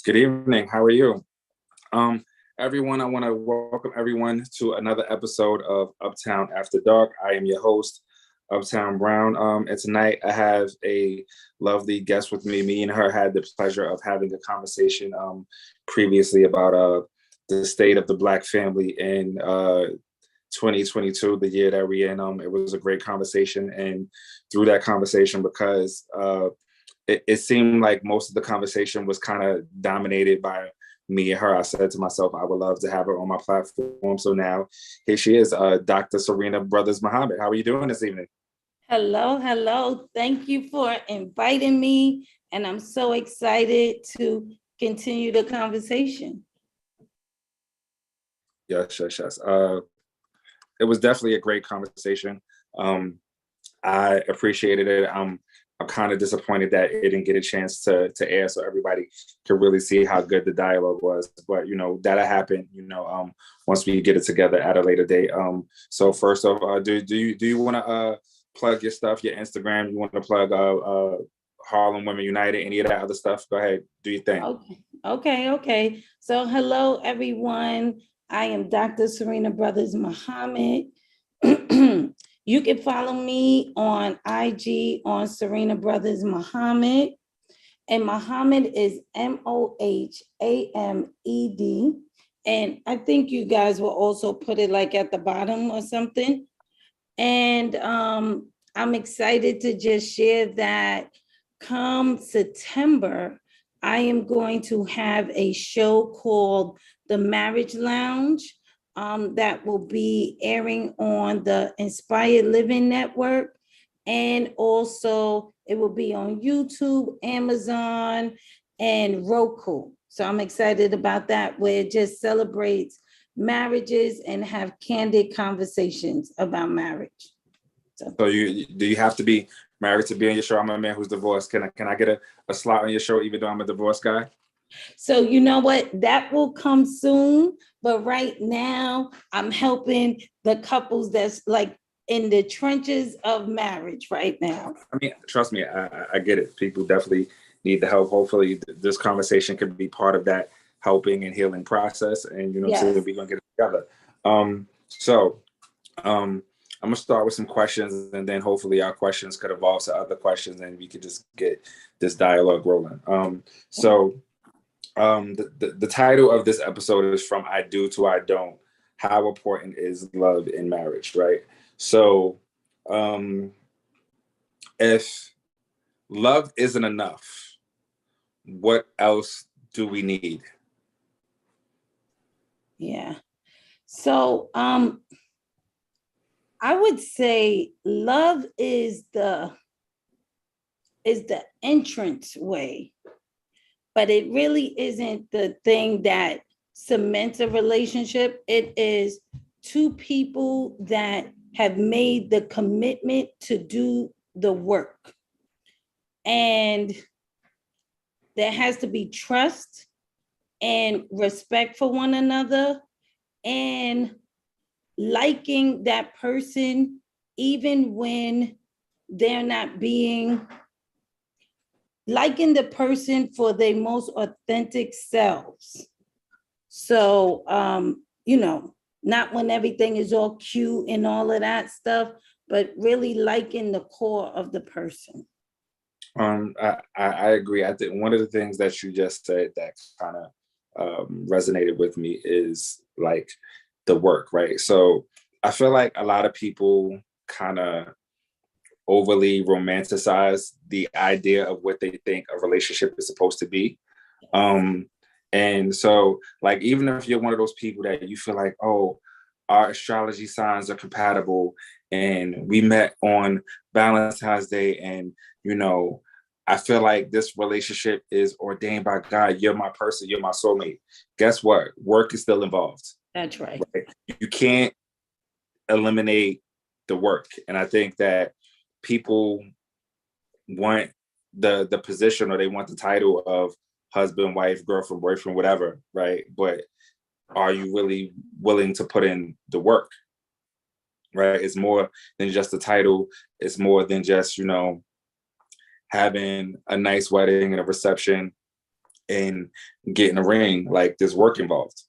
Good evening. How are you? Um, Everyone, I want to welcome everyone to another episode of Uptown After Dark. I am your host, Uptown Brown. And tonight I have a lovely guest with me. Me and her had the pleasure of having a conversation previously about the state of the Black family in 2022, the year that we're in. It was a great conversation. And through that conversation, because it seemed like most of the conversation was kind of dominated by me and her, I said to myself, I would love to have her on my platform. So now here she is, Dr. Serena Brothers-Mohamed. How are you doing this evening? Hello, hello. Thank you for inviting me. And I'm so excited to continue the conversation. Yes. It was definitely a great conversation. I appreciated it. I'm kind of disappointed that it didn't get a chance to air so everybody could really see how good the dialogue was. But that'll happen. Once we get it together at a later date. So first off, do you want to plug your stuff, your Instagram? You want to plug Harlem Women United, any of that other stuff? Go ahead, do your thing. Okay. So hello, everyone. I am Dr. Serena Brothers-Mohamed. You can follow me on IG on Serena Brothers-Mohamed. And Mohamed is Mohamed. And I think you guys will also put it like at the bottom or something. And I'm excited to just share that come September, I am going to have a show called The Marriage Lounge that will be airing on the Inspired Living Network. And also it will be on YouTube, Amazon, and Roku. So I'm excited about that, where it just celebrates marriages and have candid conversations about marriage. So do you have to be married to be on your show? I'm a man who's divorced. Can I get a slot on your show even though I'm a divorced guy? So you know what? That will come soon. But right now, I'm helping the couples that's like in the trenches of marriage right now. I mean, trust me, I get it. People definitely need the help. Hopefully this conversation can be part of that helping and healing process. And Yes. So we're gonna get it together. I'm gonna start with some questions, and then hopefully our questions could evolve to other questions, and we could just get this dialogue rolling. The title of this episode is From I Do to I Don't. How important is love in marriage, right? So if love isn't enough, what else do we need? Yeah. So I would say love is the entrance way, but it really isn't the thing that cements a relationship. It is two people that have made the commitment to do the work. And there has to be trust and respect for one another and liking that person even when they're not being, liking the person for their most authentic selves. So, not when everything is all cute and all of that stuff, but really liking the core of the person. I agree. I think one of the things that you just said that kind of resonated with me is like the work, right? So I feel like a lot of people kind of overly romanticize the idea of what they think a relationship is supposed to be. And so like, even if you're one of those people that you feel like, oh, our astrology signs are compatible and we met on Valentine's Day, and I feel like this relationship is ordained by God. You're my person, you're my soulmate. Guess what? Work is still involved. That's right. You can't eliminate the work. And I think that people want the position, or they want the title of husband, wife, girlfriend, boyfriend, whatever, right? But are you really willing to put in the work, right? It's more than just the title. It's more than just, having a nice wedding and a reception and get in the ring. Like, there's work involved.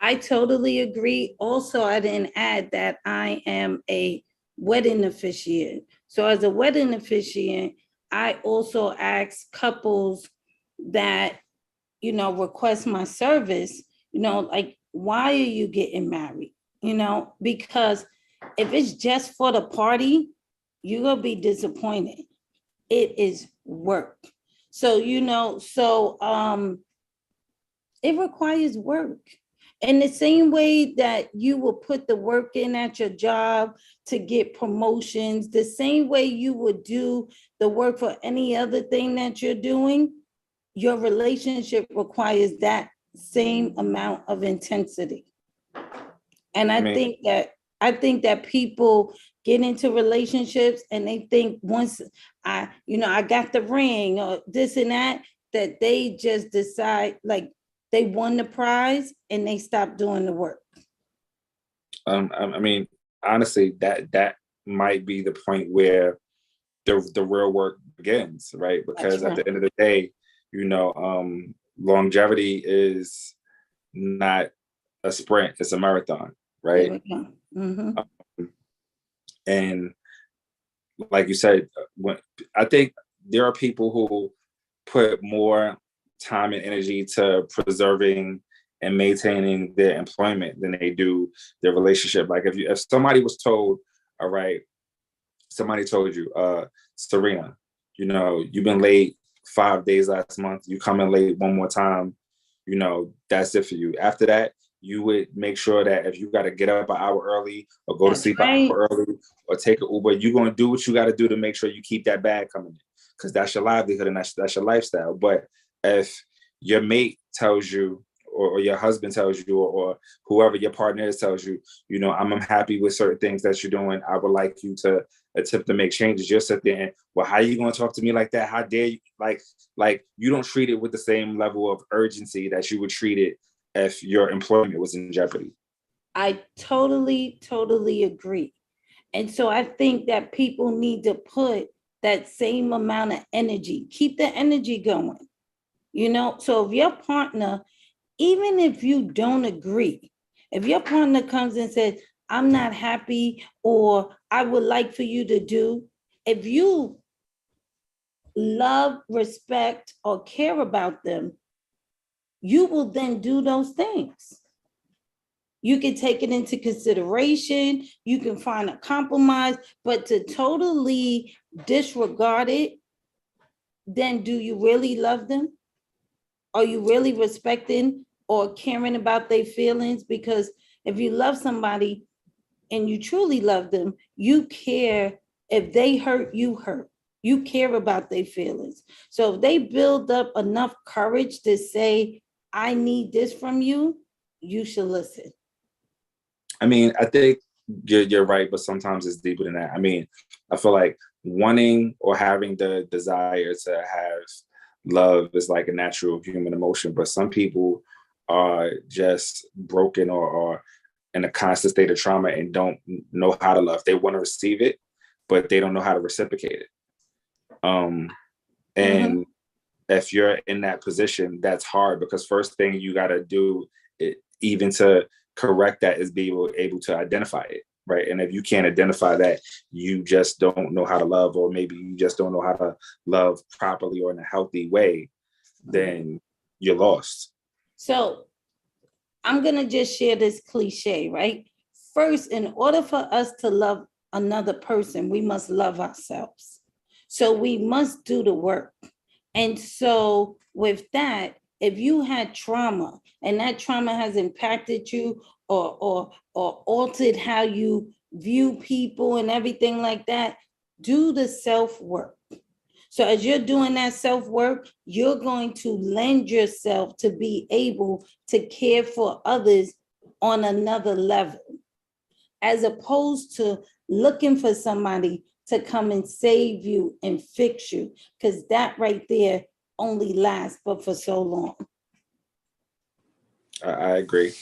I totally agree. Also, I didn't add that I am a wedding officiant. So as a wedding officiant, I also ask couples that, request my service, like, why are you getting married? Because if it's just for the party, you're going to be disappointed. It is work. So, it requires work. In the same way that you will put the work in at your job to get promotions, the same way you would do the work for any other thing that you're doing, your relationship requires that same amount of intensity. And I think that people get into relationships and they think once I got the ring or this and that they just decide like they won the prize and they stop doing the work. I mean, honestly, that might be the point where the real work begins, right? Because at the end of the day, longevity is not a sprint, it's a marathon, right? Mm-hmm. And like you said, I think there are people who put more time and energy to preserving and maintaining their employment than they do their relationship. Like if somebody was told, all right, somebody told you, Serena, you've been late 5 days last month, you come in late one more time, that's it for you. After that, you would make sure that if you got to get up an hour early or go to sleep an hour early or take an Uber, you're going to do what you got to do to make sure you keep that bag coming in, because that's your livelihood and that's your lifestyle. But if your mate tells you or your husband tells you or whoever your partner is tells you, I'm happy with certain things that you're doing, I would like you to attempt to make changes, you'll sit there and, well, how are you going to talk to me like that? How dare you? Like you don't treat it with the same level of urgency that you would treat it if your employment was in jeopardy. I totally agree. And so I think that people need to put that same amount of energy, keep the energy going. So if your partner, even if you don't agree, if your partner comes and says, I'm not happy, or I would like for you to do, if you love, respect, or care about them, you will then do those things. You can take it into consideration, you can find a compromise, but to totally disregard it, then do you really love them? Are you really respecting or caring about their feelings? Because if you love somebody and you truly love them, you care. If they hurt, you hurt. You care about their feelings. So if they build up enough courage to say, I need this from you, you should listen. I mean, I think you're right, but sometimes it's deeper than that. I mean, I feel like wanting or having the desire to have love is like a natural human emotion, but some people are just broken or in a constant state of trauma and don't know how to love. They want to receive it, but they don't know how to reciprocate it. And if you're in that position, that's hard, because first thing you got to do, even to correct that, is be able to identify it, right? And if you can't identify that, you just don't know how to love, or maybe you just don't know how to love properly or in a healthy way, then you're lost. So I'm going to just share this cliche, right? First, in order for us to love another person, we must love ourselves. So we must do the work. And so with that, if you had trauma and that trauma has impacted you or altered how you view people and everything like that, do the self-work. So as you're doing that self-work, you're going to lend yourself to be able to care for others on another level, as opposed to looking for somebody to come and save you and fix you, because that right there only lasts but for so long. I agree.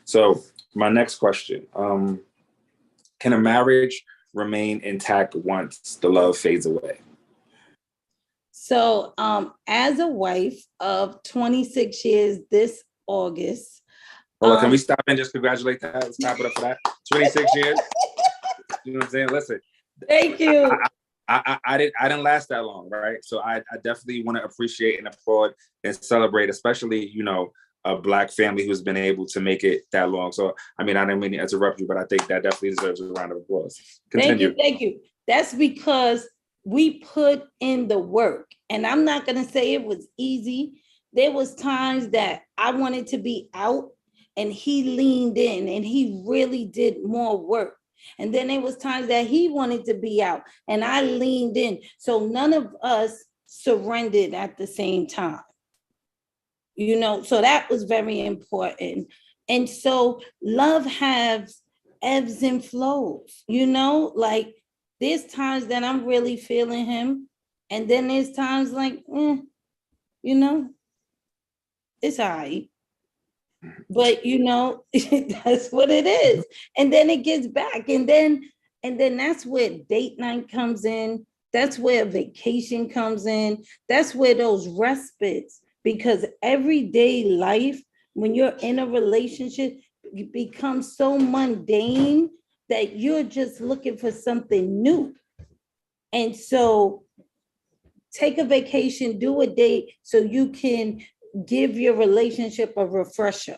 So my next question, can a marriage remain intact once the love fades away? So as a wife of 26 years this August. Hold on, can we stop and just congratulate that? Let's clap it up for that. 26 years. You know what I'm saying? Listen. Thank you. I didn't last that long, right? So I definitely want to appreciate and applaud and celebrate, especially, you know, a Black family who's been able to make it that long. So, I mean, I didn't mean to interrupt you, but I think that definitely deserves a round of applause. Continue. Thank you. That's because we put in the work. And I'm not going to say it was easy. There was times that I wanted to be out and he leaned in and he really did more work. And then there was times that he wanted to be out and I leaned in. So none of us surrendered at the same time. You know, so that was very important. And so love has ebbs and flows, you know, like there's times that I'm really feeling him. And then there's times like, you know, it's all right. But you know, that's what it is. And then it gets back. And then that's where date night comes in. That's where vacation comes in. That's where those respites, because everyday life, when you're in a relationship, it becomes so mundane that you're just looking for something new. And so take a vacation, do a date so you can give your relationship a refresher.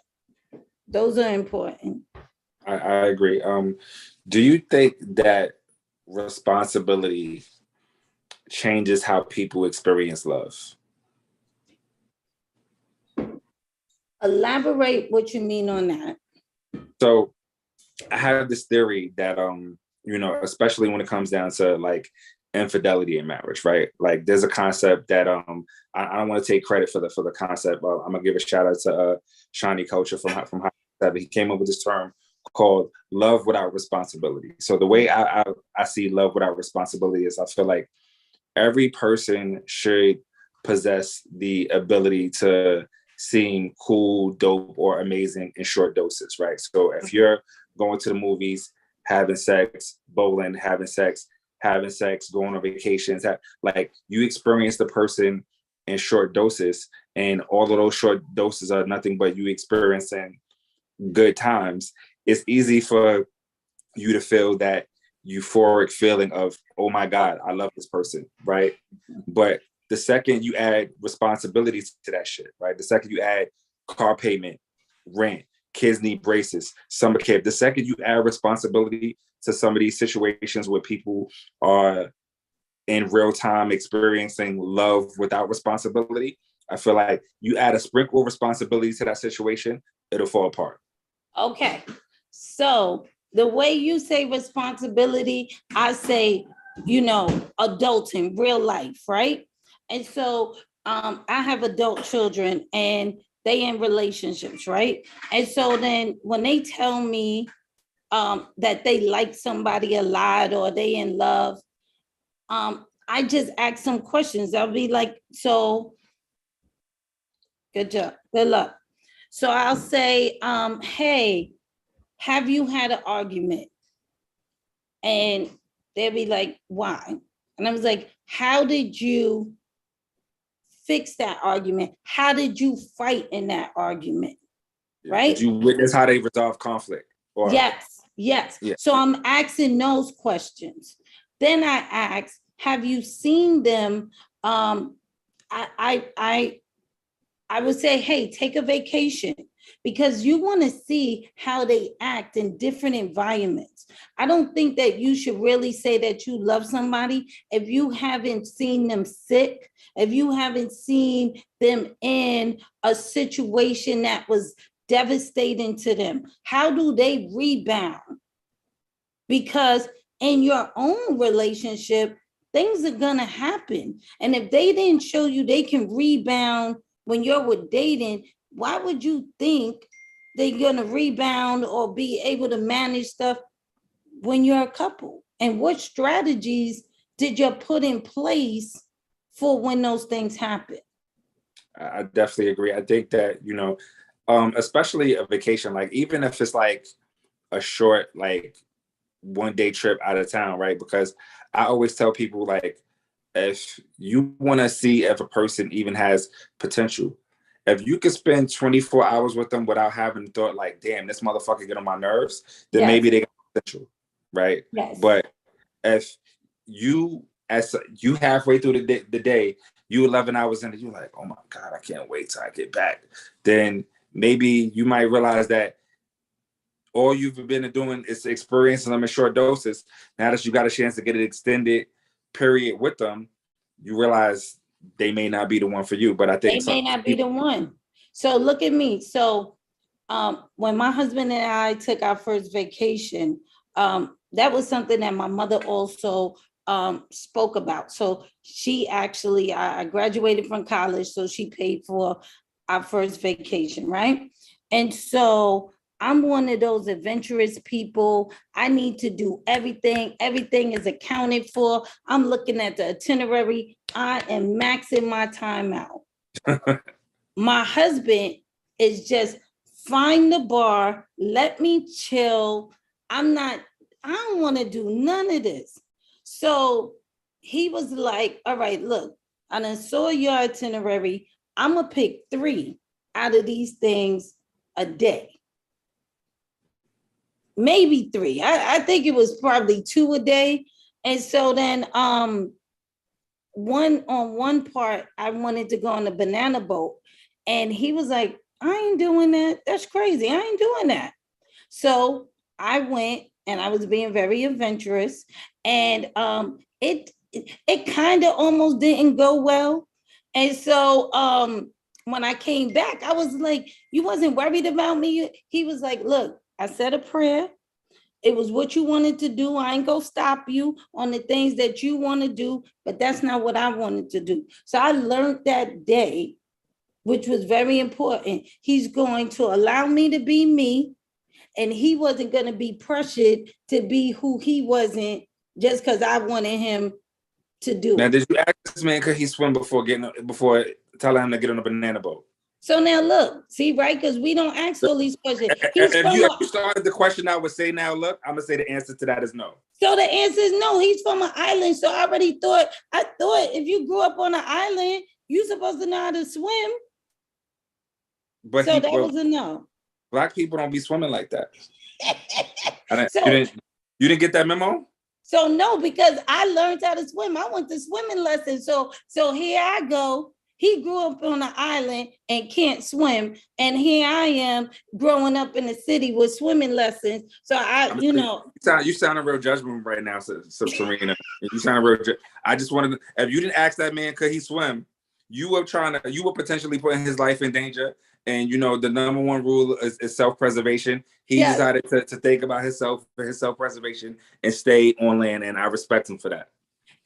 Those are important. I agree. Do you think that responsibility changes how people experience love? Elaborate what you mean on that. So I have this theory that, you know, especially when it comes down to like infidelity in marriage, right? Like there's a concept that I don't want to take credit for the concept. I'm gonna give a shout out to Shawnee Culture from High Seven. He came up with this term called love without responsibility. So the way I see love without responsibility is I feel like every person should possess the ability to seem cool, dope, or amazing in short doses, right? So if you're going to the movies, having sex, bowling, having sex, going on vacations, like you experience the person in short doses, and all of those short doses are nothing but you experiencing good times. It's easy for you to feel that euphoric feeling of, oh my God, I love this person, right? But the second you add responsibilities to that shit, right? The second you add car payment, rent, kids need braces, summer camp, the second you add responsibility to some of these situations where people are in real time experiencing love without responsibility, I feel like you add a sprinkle of responsibility to that situation, it'll fall apart. Okay. So the way you say responsibility, I say, you know, adulting, real life, right? And so I have adult children and they in relationships, right? And so then when they tell me that they like somebody a lot or they in love, I just ask some questions. I'll be like, so good job, good luck. So I'll say, hey, have you had an argument? And they'll be like, why? And I was like, how did you fix that argument? How did you fight in that argument? Right? Did you witness how they resolve conflict? Or yes. Yeah. So I'm asking those questions. Then I ask, have you seen them? I would say, hey, take a vacation, because you want to see how they act in different environments. I don't think that you should really say that you love somebody if you haven't seen them sick, if you haven't seen them in a situation that was devastating to them. How do they rebound? Because in your own relationship, things are going to happen. And if they didn't show you they can rebound when you're with dating, why would you think they're going to rebound or be able to manage stuff when you're a couple? And what strategies did you put in place for when those things happen? I definitely agree. I think that, you know, especially a vacation, like even if it's like a short, like 1 day trip out of town, right? Because I always tell people, like, if you want to see if a person even has potential, if you could spend 24 hours with them without having thought like, damn, this motherfucker get on my nerves, then maybe they got potential, right? Yes. But if you halfway through the day, you 11 hours in, and you're like, oh my God, I can't wait till I get back. Then maybe you might realize that all you've been doing is experiencing them in short doses. Now that you got a chance to get an extended period with them, you realize they may not be the one for you. But I think they may not be the one. So look at me. So when my husband and I took our first vacation, that was something that my mother also spoke about. So she actually, I graduated from college, so she paid for our first vacation, right? And so I'm one of those adventurous people. I need to do everything. Everything is accounted for. I'm looking at the itinerary. I am maxing my time out. My husband is just find the bar, let me chill. I don't want to do none of this. So he was like, all right, look, I done saw your itinerary. I'm going to pick 3 out of these things a day. Maybe 3. I think it was probably 2 a day. And so then one part, I wanted to go on the banana boat. And he was like, I ain't doing that. That's crazy. I ain't doing that. So I went, and I was being very adventurous. And it kind of almost didn't go well. And so when I came back, I was like, you wasn't worried about me? He was like, look, I said a prayer. It was what you wanted to do. I ain't gonna stop you on the things that you want to do, but that's not what I wanted to do. So I learned that day, which was very important. He's going to allow me to be me, and he wasn't going to be pressured to be who he wasn't just because I wanted him to do. Now, did you ask this man could he swim before telling him to get on a banana boat? So now look, see, right? Because we don't ask all these questions. If you started the question, I would say now, look, I'm going to say the answer to that is no. So the answer is no. He's from an island. So I thought if you grew up on an island, you're supposed to know how to swim. But so that was a no. Black people don't be swimming like that. You didn't get that memo? So no, because I learned how to swim. I went to swimming lessons. So here I go. He grew up on an island and can't swim. And here I am growing up in the city with swimming lessons. So You sounding real judgmental right now, so Serena. You sound real. I just wanted to, if you didn't ask that man, could he swim? You were potentially putting his life in danger. And, the number one rule is self-preservation. He decided to think about his self-preservation and stay on land. And I respect him for that.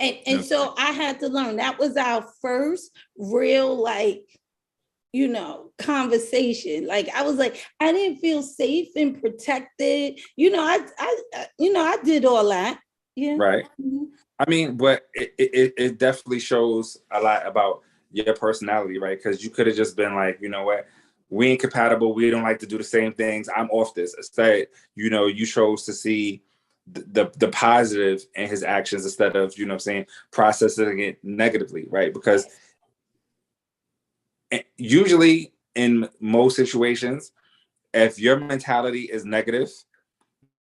And so I had to learn. That was our first real, conversation. I was like, I didn't feel safe and protected. I did all that. Yeah. Right. Mm-hmm. I mean, but it definitely shows a lot about your personality, right? Because you could have just been like, you know what? We ain't compatible. We don't like to do the same things. I'm off this. Instead, you chose to see the positive in his actions instead of, processing it negatively, right? Because usually in most situations, if your mentality is negative,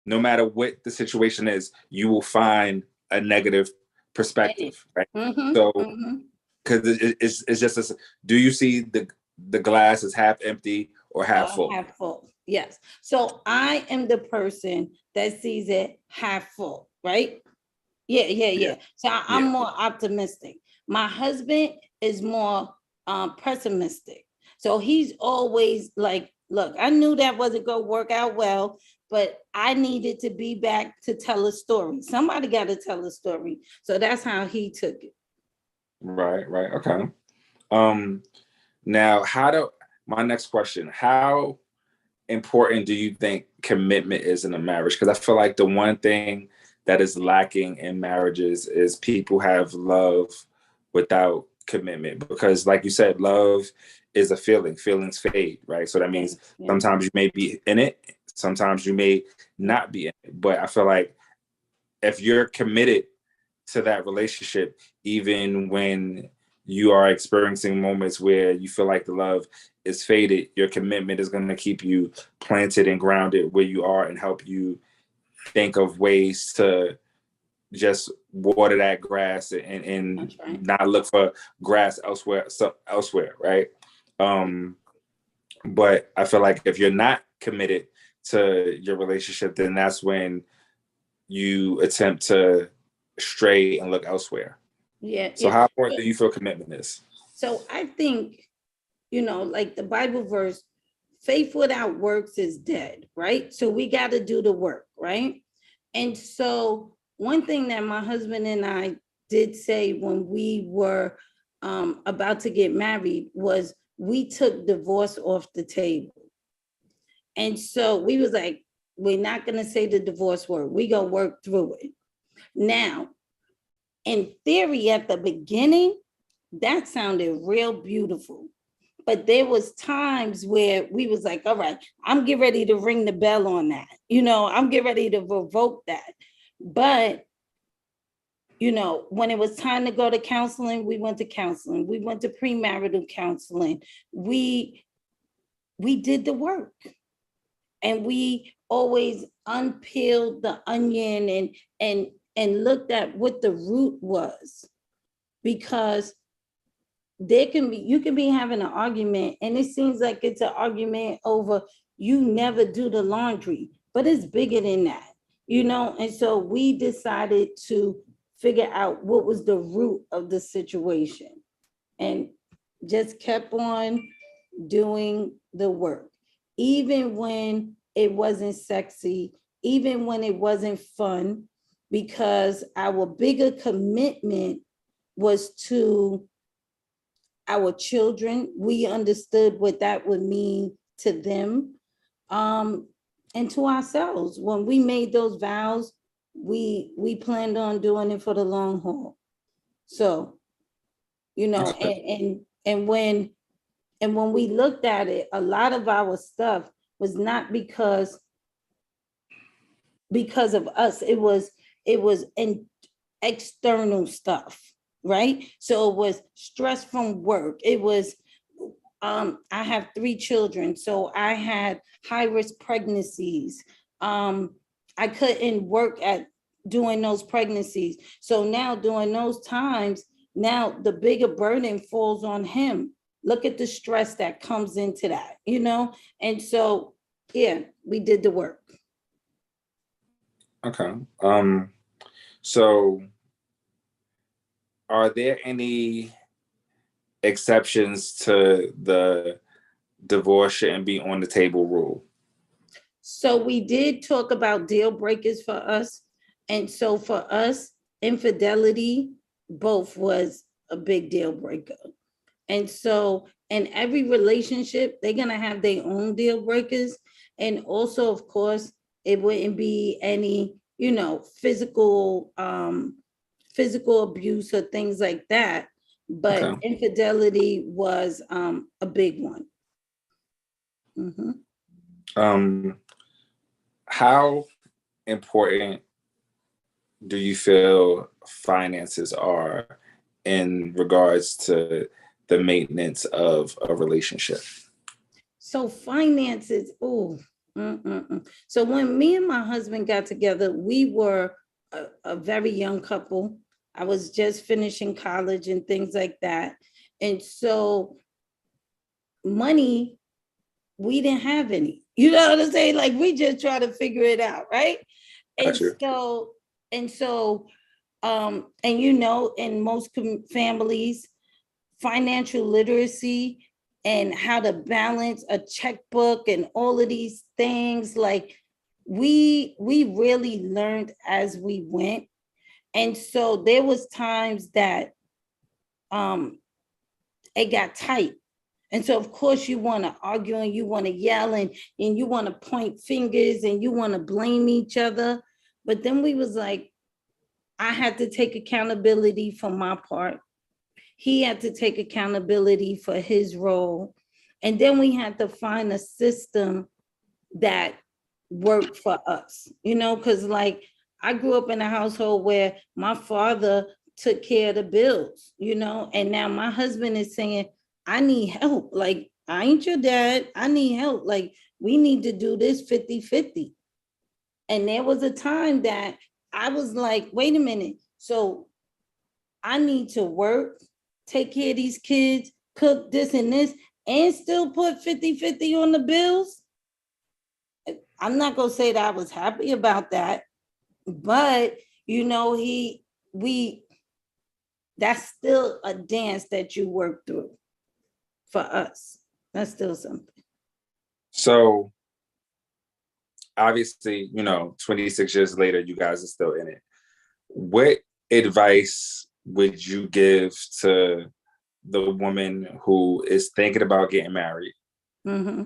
no matter what the situation is, you will find a negative perspective, right? Mm-hmm, so, because it's just do you see the glass is half empty or half full? Half full, yes. So I am the person that sees it half full, right? Yeah. So I'm more optimistic. My husband is more pessimistic. So he's always like, look, I knew that wasn't going to work out well, but I needed to be back to tell a story. Somebody got to tell a story. So that's how he took it. Right. Okay. Now, my next question, how important do you think commitment is in a marriage? Because I feel like the one thing that is lacking in marriages is people have love without commitment. Because like you said, love is a feeling. Feelings fade, right? So that means sometimes you may be in it, sometimes you may not be in it. But I feel like if you're committed to that relationship, even when you are experiencing moments where you feel like the love is faded. Your commitment is going to keep you planted and grounded where you are and help you think of ways to just water that grass and right. not look for grass elsewhere, right? But I feel like if you're not committed to your relationship, then that's when you attempt to stray and look elsewhere. Yeah. So how important do you feel commitment is? So I think, like the Bible verse, faith without works is dead, right? So we got to do the work, right? And so one thing that my husband and I did say when we were about to get married was we took divorce off the table. And so we was like, we're not going to say the divorce word. We going to work through it. Now, in theory, at the beginning, that sounded real beautiful. But there was times where we was like, all right, I'm getting ready to ring the bell on that. I'm getting ready to revoke that. But, when it was time to go to counseling, we went to counseling. We went to premarital counseling. We did the work. And we always unpeeled the onion and looked at what the root was. Because you can be having an argument and it seems like it's an argument over you never do the laundry, but it's bigger than that, and so we decided to figure out what was the root of the situation and just kept on doing the work, even when it wasn't sexy, even when it wasn't fun, because our bigger commitment was to our children. We understood what that would mean to them, and to ourselves. When we made those vows, we planned on doing it for the long haul. So, and when we looked at it, a lot of our stuff was not because of us. It was in external stuff. Right? So it was stress from work. It was, I have 3 children, so I had high-risk pregnancies. I couldn't work at doing those pregnancies. So now during those times, now the bigger burden falls on him. Look at the stress that comes into that, And so, yeah, we did the work. Okay. So are there any exceptions to the divorce shouldn't be on the table rule? So we did talk about deal breakers for us. And so for us, infidelity both was a big deal breaker. And so in every relationship, they're going to have their own deal breakers. And also, of course, it wouldn't be any, physical abuse or things like that. But okay. Infidelity was a big one. Mm-hmm. How important do you feel finances are in regards to the maintenance of a relationship? So finances, So when me and my husband got together, we were a very young couple. I was just finishing college and things like that. And so money, we didn't have any. You know what I'm saying? Like we just try to figure it out, right? And so, in most families, financial literacy and how to balance a checkbook and all of these things, like we really learned as we went. And so there was times that it got tight. And so, of course, you want to argue and you want to yell and you want to point fingers and you want to blame each other. But then we was like, I had to take accountability for my part. He had to take accountability for his role. And then we had to find a system that worked for us, because like I grew up in a household where my father took care of the bills, and now my husband is saying, I need help. Like, I ain't your dad. I need help. Like, we need to do this 50-50. And there was a time that I was like, wait a minute. So I need to work, take care of these kids, cook this and this, and still put 50-50 on the bills. I'm not going to say that I was happy about that, but that's still a dance that you work through for us. That's still something. So obviously, 26 years later, you guys are still in it. What advice would you give to the woman who is thinking about getting married? Mm-hmm.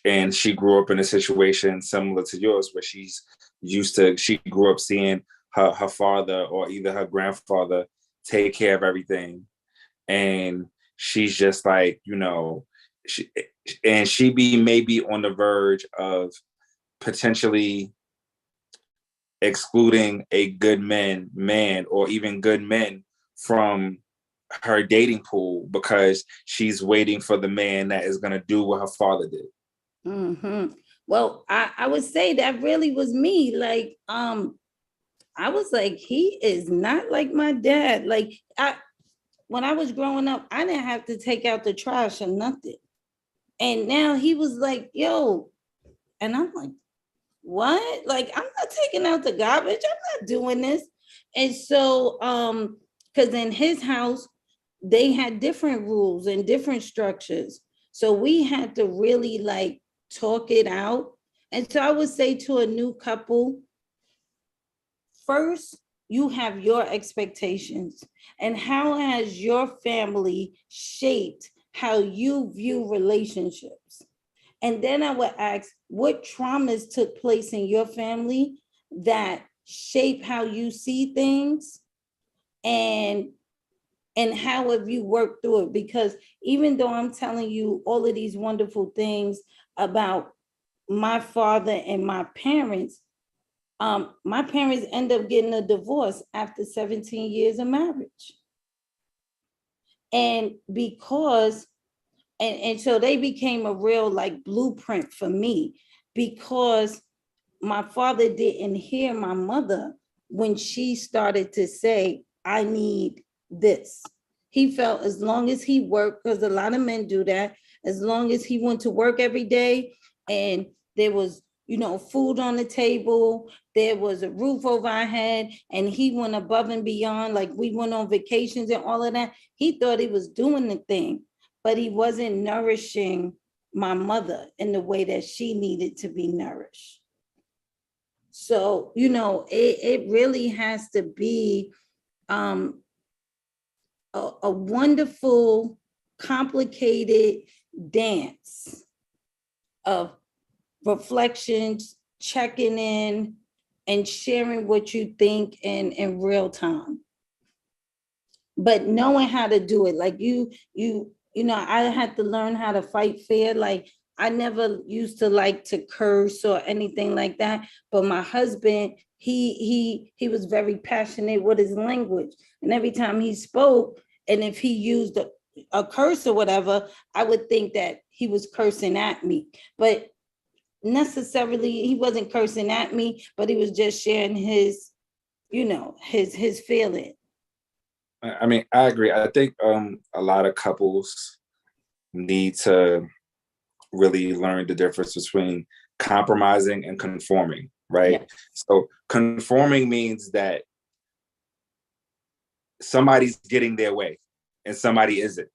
And she grew up in a situation similar to yours where she grew up seeing her father or either her grandfather take care of everything. And she's just like, she be maybe on the verge of potentially excluding a good man or even good men from her dating pool because she's waiting for the man that is going to do what her father did. Mm-hmm. Well, I would say that really was me. Like, I was like, he is not like my dad. Like, when I was growing up, I didn't have to take out the trash or nothing. And now he was like, yo, and I'm like, what? Like, I'm not taking out the garbage. I'm not doing this. And so, because in his house, they had different rules and different structures. So we had to really like talk it out. And so I would say to a new couple, first, you have your expectations and how has your family shaped how you view relationships? And then I would ask, what traumas took place in your family that shape how you see things? And how have you worked through it? Because even though I'm telling you all of these wonderful things about my father and my parents end up getting a divorce after 17 years of marriage. And because, and so they became a real like blueprint for me, because my father didn't hear my mother when she started to say, I need this. He felt as long as he worked, because a lot of men do that, as long as he went to work every day and there was, food on the table, there was a roof over our head, and he went above and beyond, like we went on vacations and all of that. He thought he was doing the thing, but he wasn't nourishing my mother in the way that she needed to be nourished. So, it really has to be a wonderful, complicated dance of reflections, checking in, and sharing what you think in real time. But knowing how to do it, like I had to learn how to fight fair. Like, I never used to like to curse or anything like that. But my husband, he was very passionate with his language. And every time he spoke, and if he used a curse or whatever, I would think that he was cursing at me. But necessarily, he wasn't cursing at me, but he was just sharing his feeling. I mean, I agree. I think a lot of couples need to really learn the difference between compromising and conforming, right? Yeah. So conforming means that somebody's getting their way and somebody isn't,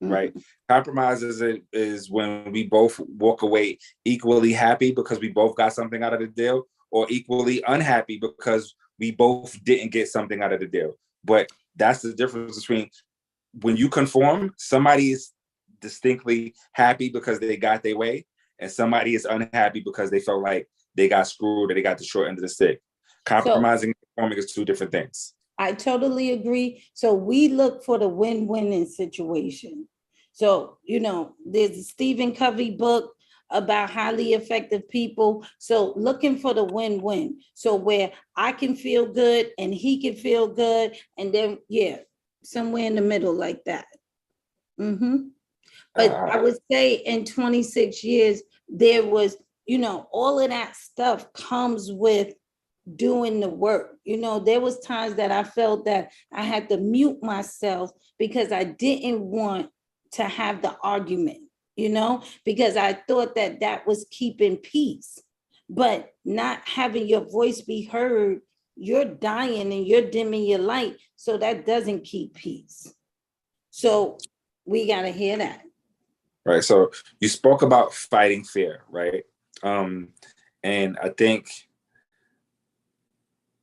right? Mm-hmm. Compromise is when we both walk away equally happy because we both got something out of the deal, or equally unhappy because we both didn't get something out of the deal. But that's the difference between when you conform, somebody is distinctly happy because they got their way, and somebody is unhappy because they felt like they got screwed or they got the short end of the stick. Compromising and conforming is two different things. I totally agree. So we look for the win-win situation. So, there's a Stephen Covey book, about highly effective people. So looking for the win-win. So where I can feel good and he can feel good. And then, yeah, somewhere in the middle like that. Mm-hmm. But I would say in 26 years, there was, all of that stuff comes with doing the work. There was times that I felt that I had to mute myself because I didn't want to have the argument, because I thought that that was keeping peace. But not having your voice be heard, you're dying and you're dimming your light. So that doesn't keep peace. So we got to hear that. Right. So you spoke about fighting fear, right? And I think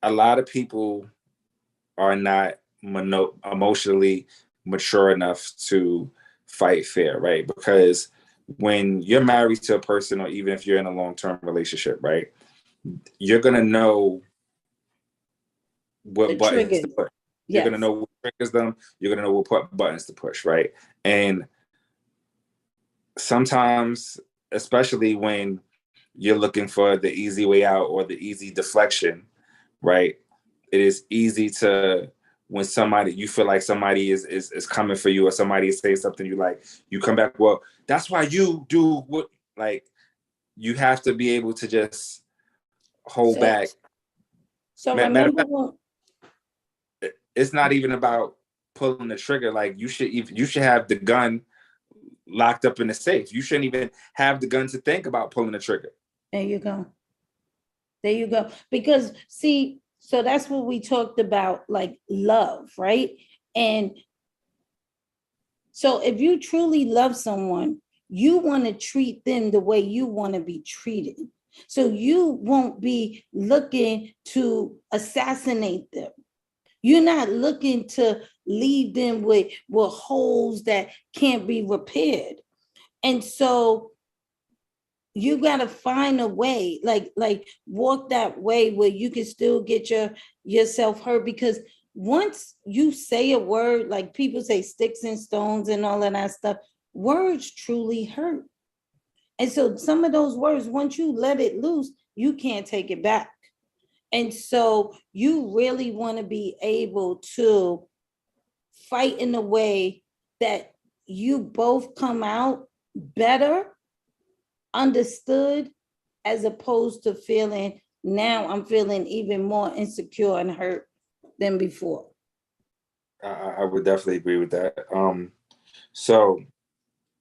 a lot of people are not emotionally mature enough to fight fear, right? Because when you're married to a person, or even if you're in a long-term relationship, right, you're gonna know what buttons to push. You're gonna know what triggers them. You're gonna know what buttons to push, right? And sometimes, especially when you're looking for the easy way out or the easy deflection, right? It is easy to, when you feel like somebody is coming for you, or somebody is saying something you like, you come back, well, that's why you do what, like, you have to be able to just hold back. So remember, it's not even about pulling the trigger. Like, you should have the gun locked up in the safe. You shouldn't even have the gun to think about pulling the trigger. There you go. Because see, so that's what we talked about, like love, right? And so if you truly love someone, you want to treat them the way you want to be treated. So you won't be looking to assassinate them. You're not looking to leave them with holes that can't be repaired. And so you got to find a way, like walk that way where you can still get yourself heard. Because once you say a word, like people say sticks and stones and all of that stuff, words truly hurt. And so some of those words, once you let it loose, you can't take it back. And so you really want to be able to fight in a way that you both come out better, understood, as opposed to feeling, now I'm feeling even more insecure and hurt than before. I would definitely agree with that. So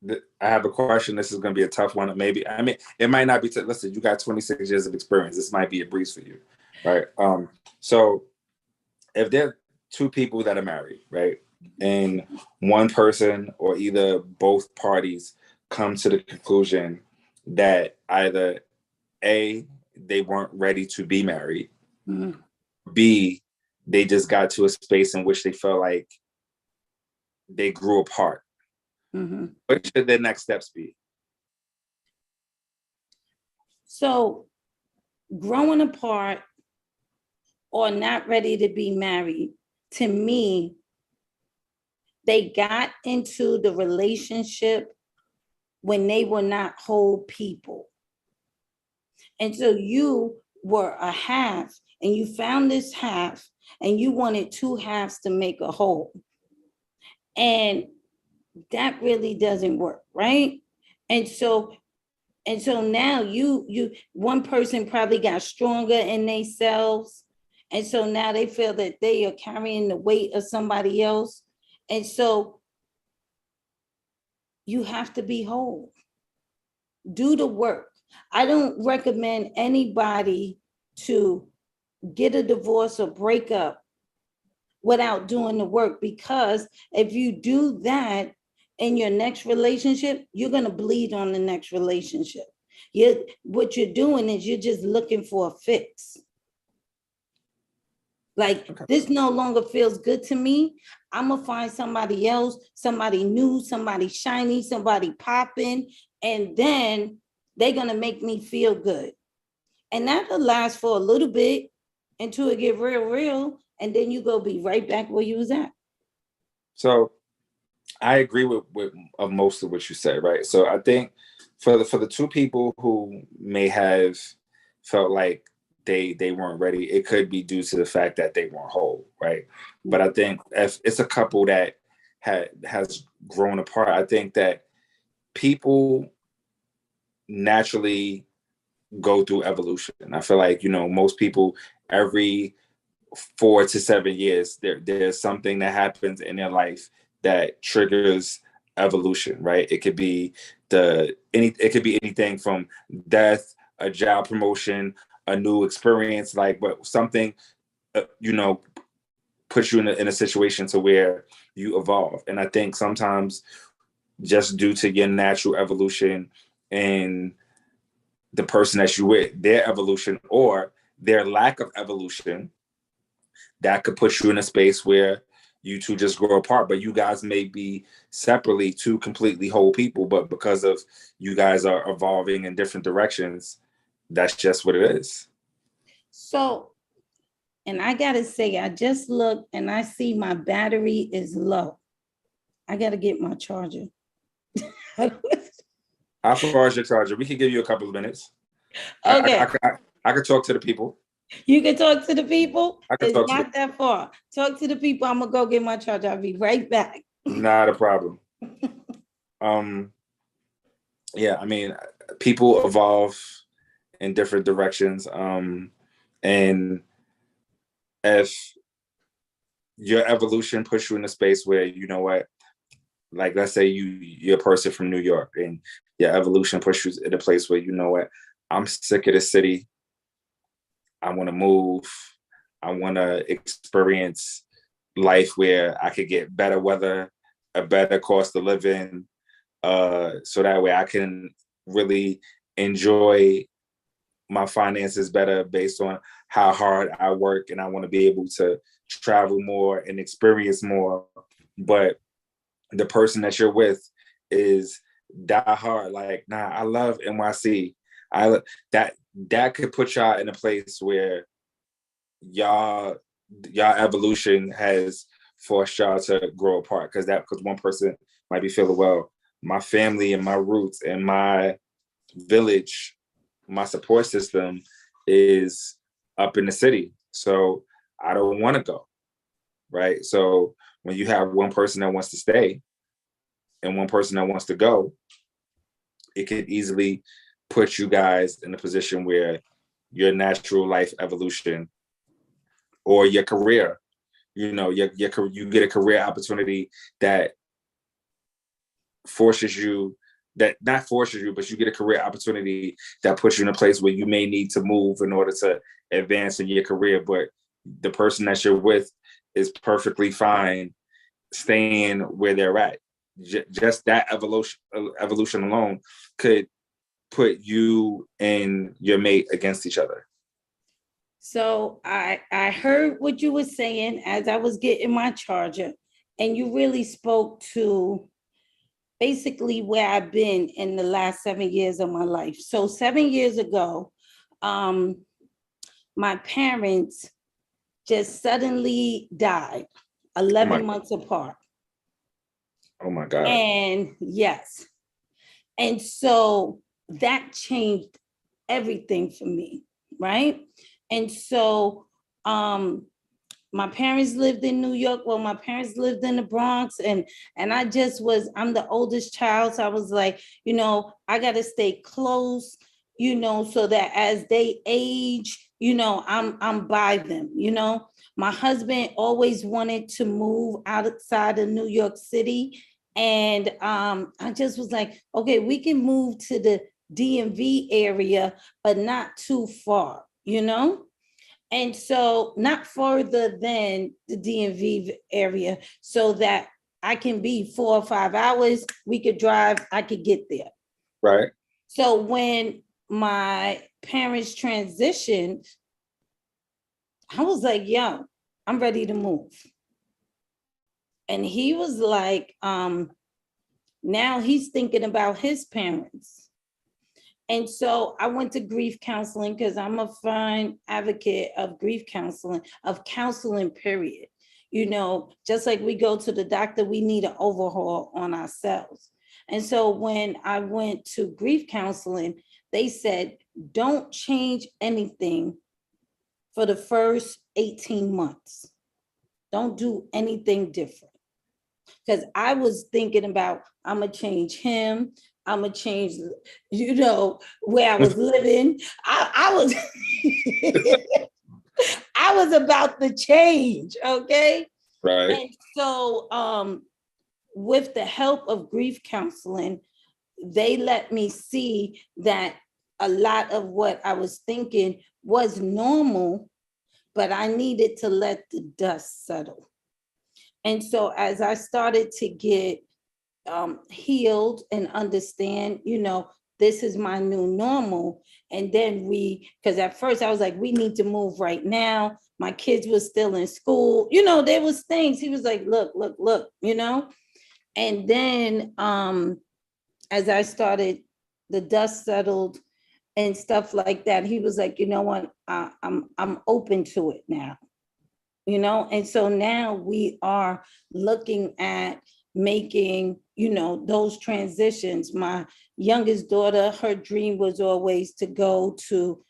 I have a question. This is going to be a tough one. Maybe, I mean, it might not be. Listen, you got 26 years of experience. This might be a breeze for you, right? So if there are two people that are married, right, and one person or either both parties come to the conclusion that either A, they weren't ready to be married, mm-hmm. B, they just got to a space in which they felt like they grew apart. Mm-hmm. What should their next steps be? So growing apart or not ready to be married, to me, they got into the relationship when they were not whole people. And so you were a half and you found this half and you wanted two halves to make a whole. And that really doesn't work, right? And so now you one person probably got stronger in themselves. And so now they feel that they are carrying the weight of somebody else. And so you have to be whole. Do the work. I don't recommend anybody to get a divorce or break up without doing the work, because if you do that in your next relationship, you're going to bleed on the next relationship. What you're doing is you're just looking for a fix. Like, okay, this no longer feels good to me. I'm going to find somebody else, somebody new, somebody shiny, somebody popping, and then they're going to make me feel good. And that'll last for a little bit until it get real, and then you go be right back where you was at. So I agree with most of what you said, right? So I think for the two people who may have felt like they weren't ready, it could be due to the fact that they weren't whole, right? But I think if it's a couple that has grown apart, I think that people naturally go through evolution. I feel like, most people every 4 to 7 years, there's something that happens in their life that triggers evolution, right? It could be anything from death, a job promotion, a new experience, but something, puts you in a situation to where you evolve. And I think sometimes just due to your natural evolution and the person that you with, their evolution or their lack of evolution, that could put you in a space where you two just grow apart, but you guys may be separately two completely whole people, but because of you guys are evolving in different directions, that's just what it is. So, and I gotta say, I just looked and I see my battery is low. I gotta get my charger. How far is your charger? We can give you a couple of minutes. Okay. I could talk to the people. You can talk to the people. It's talk not that far. Talk to the people. I'm gonna go get my charger. I'll be right back. Not a problem. Yeah, I mean, people evolve in different directions. And if your evolution puts you in a space where, you know what, like let's say you're a person from New York and your evolution pushes you in a place where, you know what, I'm sick of the city. I want to move. I want to experience life where I could get better weather, a better cost of living, so that way I can really enjoy my finances better based on how hard I work, and I want to be able to travel more and experience more. But the person that you're with is die hard. Like, nah, I love NYC. That could put y'all in a place where y'all evolution has forced y'all to grow apart, because one person might be feeling, well, my family and my roots and my village, my support system is up in the city, so I don't want to go, right? So when you have one person that wants to stay and one person that wants to go, it could easily put you guys in a position where your natural life evolution or your career, you get a career opportunity that not forces you, but you get a career opportunity that puts you in a place where you may need to move in order to advance in your career. But the person that you're with is perfectly fine staying where they're at. Just that evolution alone could put you and your mate against each other. So I heard what you were saying as I was getting my charger, and you really spoke to basically where I've been in the last 7 years of my life. So 7 years ago, my parents just suddenly died, 11 months apart. Oh my God. And yes. And so that changed everything for me, right? And so my parents lived in New York. Well, my parents lived in the Bronx, and I'm the oldest child. So I was like, I got to stay close, so that as they age, I'm by them, My husband always wanted to move outside of New York City. And I just was like, okay, we can move to the DMV area, but not too far, And so not further than the DMV area, so that I can be 4 or 5 hours, we could drive, I could get there. Right. So when my parents transitioned, I was like, yo, I'm ready to move. And he was like, now he's thinking about his parents. And so I went to grief counseling because I'm a firm advocate of grief counseling, of counseling, period. Just like we go to the doctor, we need an overhaul on ourselves. And so when I went to grief counseling, they said, don't change anything for the first 18 months. Don't do anything different. Because I was thinking about, I'm going to change him. I'm going to change, where I was living. I was, I was about to change, okay? Right. And so with the help of grief counseling, they let me see that a lot of what I was thinking was normal, but I needed to let the dust settle. And so as I started to get healed and understand, this is my new normal. And then because at first I was like, we need to move right now. My kids were still in school. There was things. He was like, look. And then as I started, the dust settled and stuff like that, he was like, you know what, I'm open to it now. And so now we are looking at making, those transitions. My youngest daughter, her dream was always to go to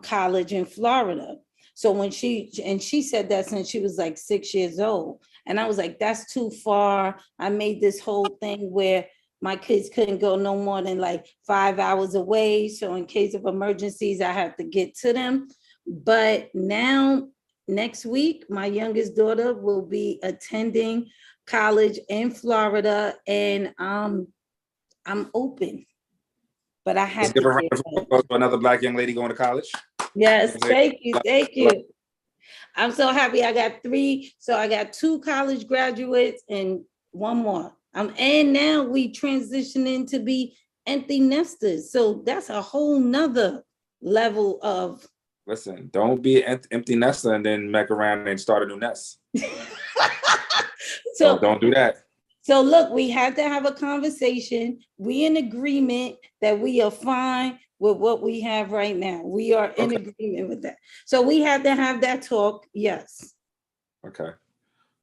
college in Florida. So when she said that since she was like 6 years old. And I was like, that's too far. I made this whole thing where my kids couldn't go no more than like 5 hours away. So in case of emergencies, I have to get to them. But now, next week, my youngest daughter will be attending college in Florida, and I'm open. But I have Let's give a round to of applause for another Black young lady going to college. Yes, thank you. I'm so happy. I got 3. So I got 2 college graduates and 1 more. And now we transitioning to be empty nesters. So that's a whole nother level of. Listen, don't be an empty nester and then make around and start a new nest. So don't do that. So look, we had to have a conversation. We in agreement that we are fine with what we have right now. We are in agreement with that. So we had to have that talk. Yes. Okay,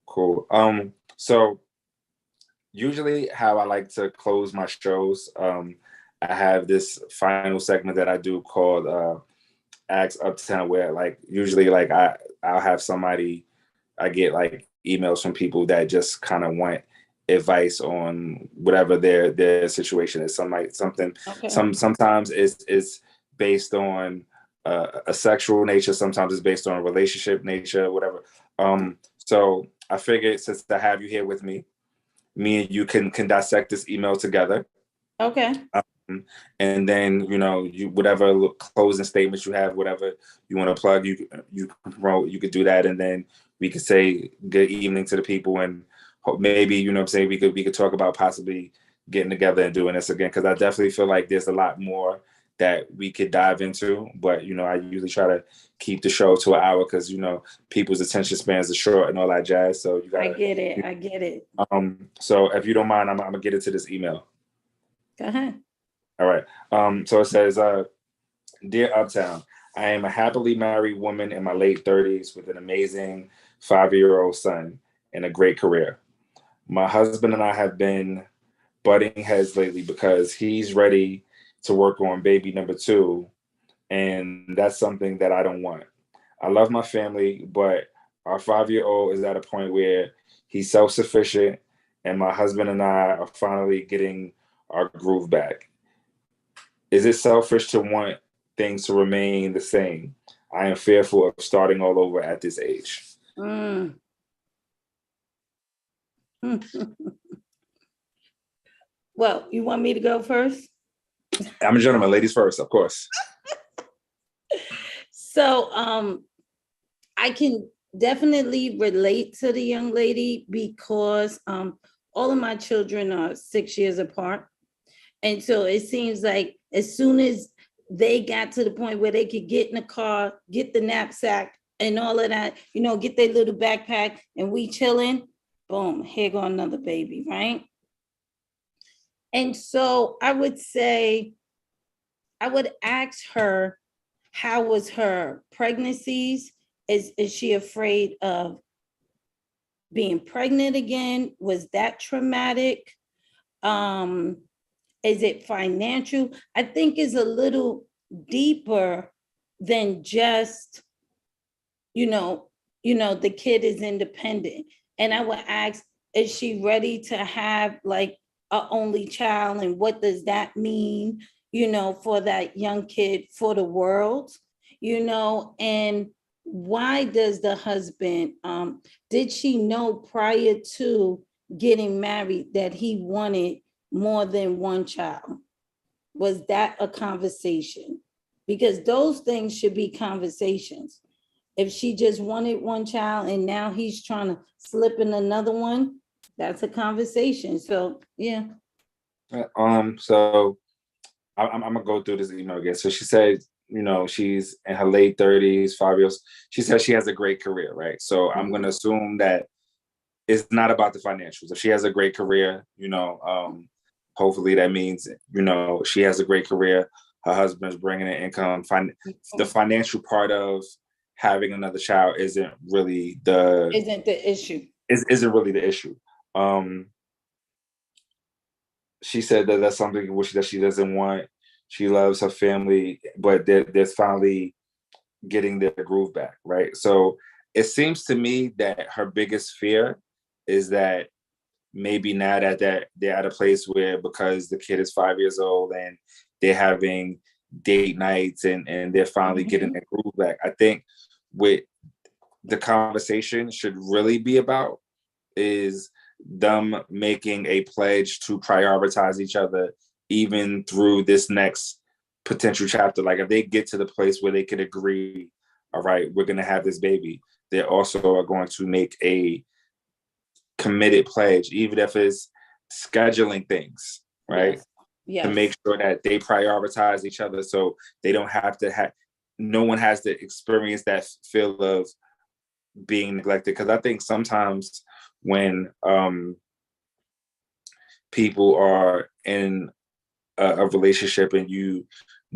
cool. So usually how I like to close my shows, I have this final segment that I do called Ask Uptown, where like usually like I'll have somebody, I get like emails from people that just kind of want advice on whatever their situation is. Sometimes it's based on a sexual nature, sometimes it's based on a relationship nature, whatever. So I figured since I have you here with me and you can dissect this email together. Okay. And then you whatever closing statements you have, whatever you want to plug, you promote, you could do that, and then we could say good evening to the people, and maybe we could talk about possibly getting together and doing this again, because I definitely feel like there's a lot more that we could dive into, but I usually try to keep the show to an hour because people's attention spans are short and all that jazz. So you gotta, I get it. So if you don't mind, I'm gonna get into this email. Go ahead. All right. So it says, Dear Uptown, I am a happily married woman in my late 30s with an amazing 5-year-old son and a great career. My husband and I have been butting heads lately because he's ready to work on baby number 2, and that's something that I don't want. I love my family, but our 5-year-old is at a point where he's self-sufficient, and my husband and I are finally getting our groove back. Is it selfish to want things to remain the same? I am fearful of starting all over at this age. Well, you want me to go first? I'm a gentleman, ladies first, of course. So I can definitely relate to the young lady because all of my children are 6 years apart. And so it seems like as soon as they got to the point where they could get in the car, get the knapsack and all of that, get their little backpack and we chilling, boom, here go another baby, right? And so I would say, I would ask her, how was her pregnancies? Is she afraid of being pregnant again? Was that traumatic? Is it financial? I think it's a little deeper than just, the kid is independent. And I would ask, is she ready to have like a only child? And what does that mean, for that young kid, for the world, and why does the husband, did she know prior to getting married that he wanted more than one child? Was that a conversation? Because those things should be conversations. If she just wanted one child and now he's trying to slip in another one, that's a conversation. So, yeah. So I'm gonna go through this email again. So she said, she's in her late 30s, 5 years. She says she has a great career, right? So I'm gonna assume that it's not about the financials. If she has a great career, hopefully that means, she has a great career. Her husband's bringing in income. The financial part of having another child isn't really the issue. Isn't really the issue. She said that that's something that she doesn't want. She loves her family, but they're finally getting their groove back, right? So it seems to me that her biggest fear is that maybe now that they're at a place where, because the kid is 5 years old and they're having date nights and they're finally getting their groove back. I think what the conversation should really be about is them making a pledge to prioritize each other even through this next potential chapter. Like if they get to the place where they could agree, all right, we're going to have this baby, they also are going to make a committed pledge, even if it's scheduling things, right? Yes. To make sure that they prioritize each other, so they don't have to no one has to experience that feel of being neglected. Because I think sometimes when people are in a relationship and you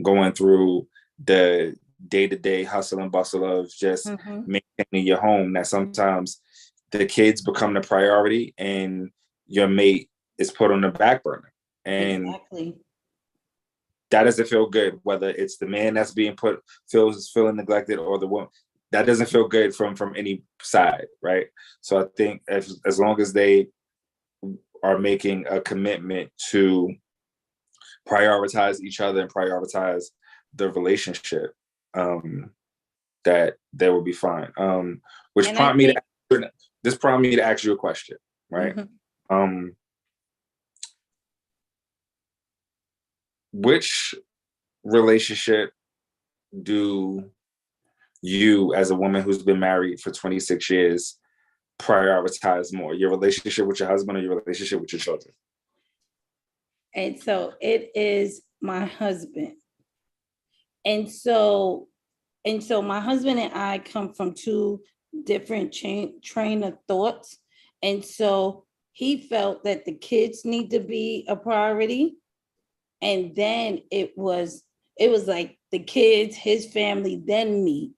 going through the day-to-day hustle and bustle of just maintaining your home, that sometimes the kids become the priority and your mate is put on the back burner. And that doesn't feel good, whether it's the man that's being feeling neglected or the woman. That doesn't feel good from any side, right? So I think as long as they are making a commitment to prioritize each other and prioritize the relationship, that they will be fine. Which prompted me to ask you a question, right? Which relationship do you, as a woman who's been married for 26 years, prioritize more? Your relationship with your husband or your relationship with your children? And so it is my husband. And so my husband and I come from two different train of thoughts. And so he felt that the kids need to be a priority. And then it was like the kids, his family, then me.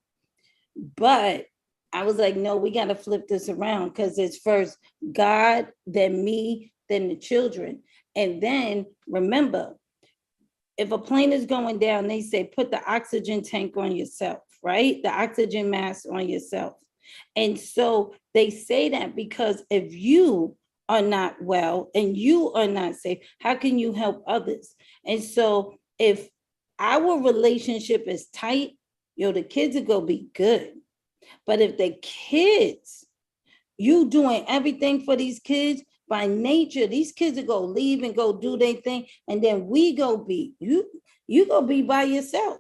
But I was like, no, we got to flip this around, because it's first God, then me, then the children. And then remember, if a plane is going down, they say, put the oxygen tank on yourself, right? The oxygen mask on yourself. And so they say that because if you are not well and you are not safe, how can you help others? And so if our relationship is tight, the kids are going to be good. But if the kids, you doing everything for these kids, by nature, these kids are going to leave and go do their thing. And then we go be, you go be by yourself.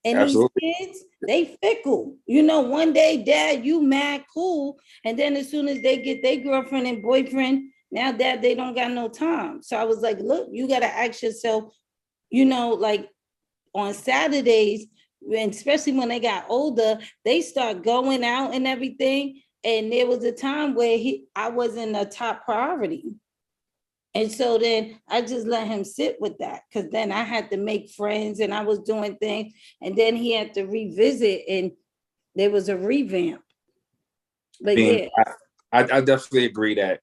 And Absolutely. These kids, they fickle. One day, Dad, you mad, cool. And then as soon as they get their girlfriend and boyfriend, now Dad, they don't got no time. So I was like, look, you got to ask yourself, like on Saturdays, and especially when they got older, they start going out and everything. And there was a time where I wasn't a top priority. And so then I just let him sit with that, because then I had to make friends and I was doing things. And then he had to revisit and there was a revamp. But I definitely agree that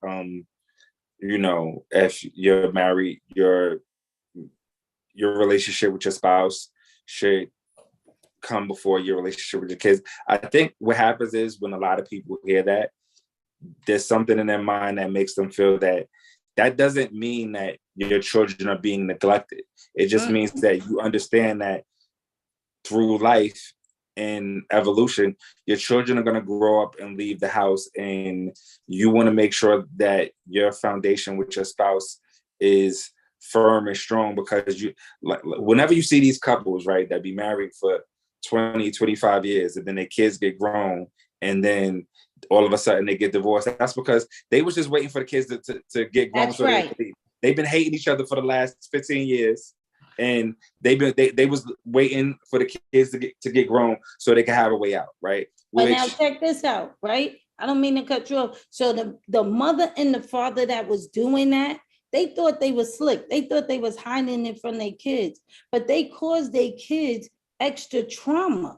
you know, if you're married, your relationship with your spouse should come before your relationship with your kids. I think what happens is when a lot of people hear that, there's something in their mind that makes them feel that that doesn't mean that your children are being neglected. It just means that you understand that through life and evolution, your children are going to grow up and leave the house, and you want to make sure that your foundation with your spouse is firm and strong, because you, like, whenever you see these couples, right, that be married for 20, 25 years, and then their kids get grown, and then all of a sudden they get divorced, that's because they was just waiting for the kids to get grown. That's right. They've been hating each other for the last 15 years. And they was waiting for the kids to get grown so they can have a way out, right? But now check this out, right? I don't mean to cut you off. So the mother and the father that was doing that, they thought they was slick. They thought they was hiding it from their kids, but they caused their kids extra trauma,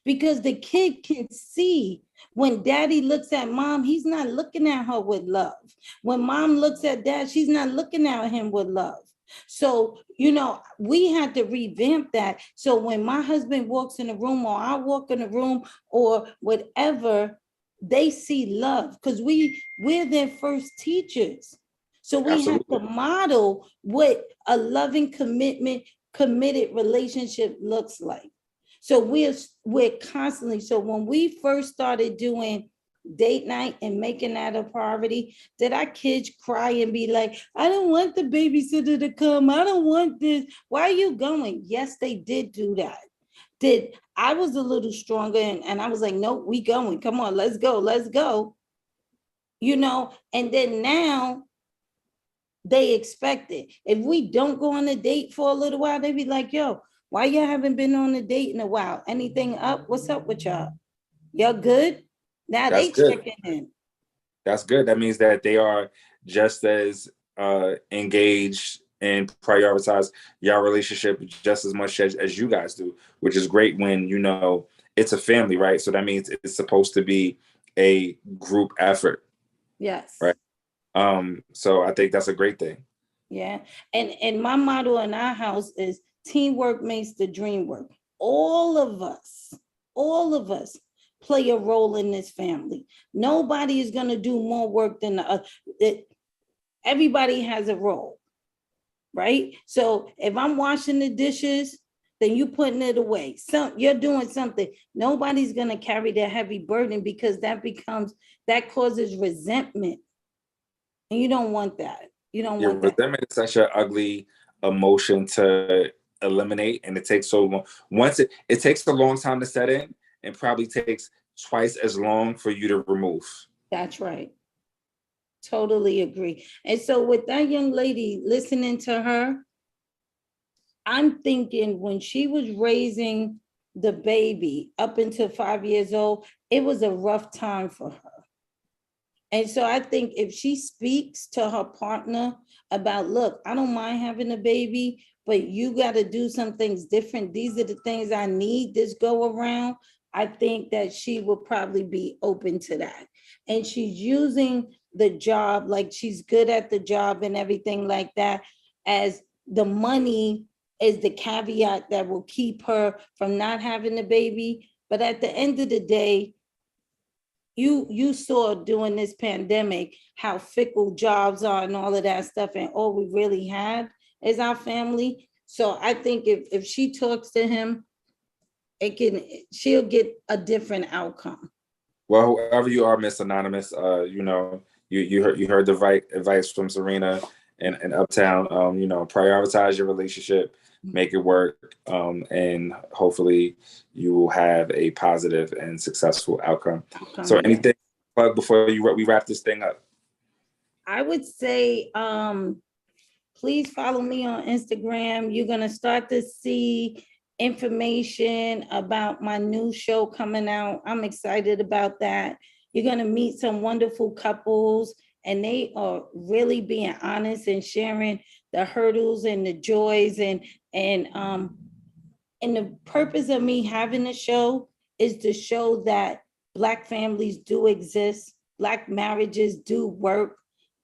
because the kid can see when daddy looks at mom, he's not looking at her with love. When mom looks at dad, she's not looking at him with love. So, you know, we had to revamp that. So when my husband walks in the room, or I walk in the room, or whatever, they see love, because we're their first teachers. So we Absolutely. Have to model what a loving, committed relationship looks like. So we're constantly, so when we first started doing date night and making that a priority, did our kids cry and be like, I don't want the babysitter to come, I don't want this, why are you going? Yes, they did do that. I was a little stronger, and I was like, no, we going, come on, let's go, you know. And then now they expect it. If we don't go on a date for a little while, they be like, yo, why y'all haven't been on a date in a while? Anything up? What's up with y'all? Y'all good? Now That's they checking in. That's good. That means that they are just as engaged and prioritize your relationship just as much as you guys do, which is great when, you know, it's a family, right? So that means it's supposed to be a group effort. Yes. Right. So I think that's a great thing. Yeah. And my motto in our house is teamwork makes the dream work. All of us play a role in this family. Nobody is going to do more work than the other. Everybody has a role, right? So if I'm washing the dishes, then you putting it away. You're doing something. Nobody's going to carry that heavy burden, because that causes resentment. And you don't want that. You don't want that. Resentment is such an ugly emotion to eliminate, and it takes so long. Once it takes a long time to set in, and probably takes twice as long for you to remove. That's right. Totally agree. And so with that young lady, listening to her, I'm thinking when she was raising the baby up until 5 years old, it was a rough time for her. And so I think if she speaks to her partner about, look, I don't mind having a baby, but you got to do some things different. These are the things I need this go around. I think that she will probably be open to that. And she's using the job, like she's good at the job and everything like that, as the money is the caveat that will keep her from not having a baby. But at the end of the day, you saw during this pandemic how fickle jobs are and all of that stuff, and all we really have is our family. So I think if she talks to him, she'll get a different outcome. Well, whoever you are, Miss Anonymous, you know, you heard the advice from Serena and Uptown. You know, prioritize your relationship, make it work, and hopefully you will have a positive and successful outcome. So anything plug before we wrap this thing up? I would say, please follow me on Instagram. You're going to start to see information about my new show coming out. I'm excited about that. You're going to meet some wonderful couples, and they are really being honest and sharing the hurdles and the joys, and the purpose of me having the show is to show that Black families do exist, Black marriages do work,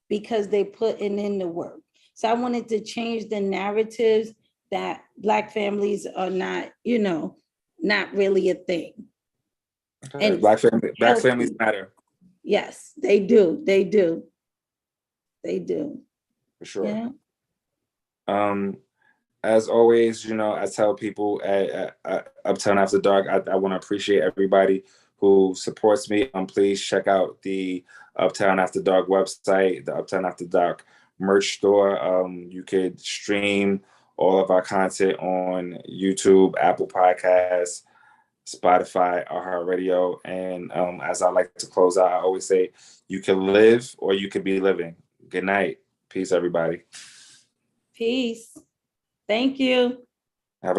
because they putting in the work. So I wanted to change the narratives that Black families are not, not really a thing. Okay. And Black families healthy. matter. Yes, they do. They do. They do. For sure. Yeah. As always, I tell people at Uptown After Dark, I want to appreciate everybody who supports me. Please check out the Uptown After Dark website, the Uptown After Dark merch store. You could stream all of our content on YouTube, Apple Podcasts, Spotify, iHeartRadio. And as I like to close out, I always say, you can live or you can be living. Good night. Peace, everybody. Peace. Thank you.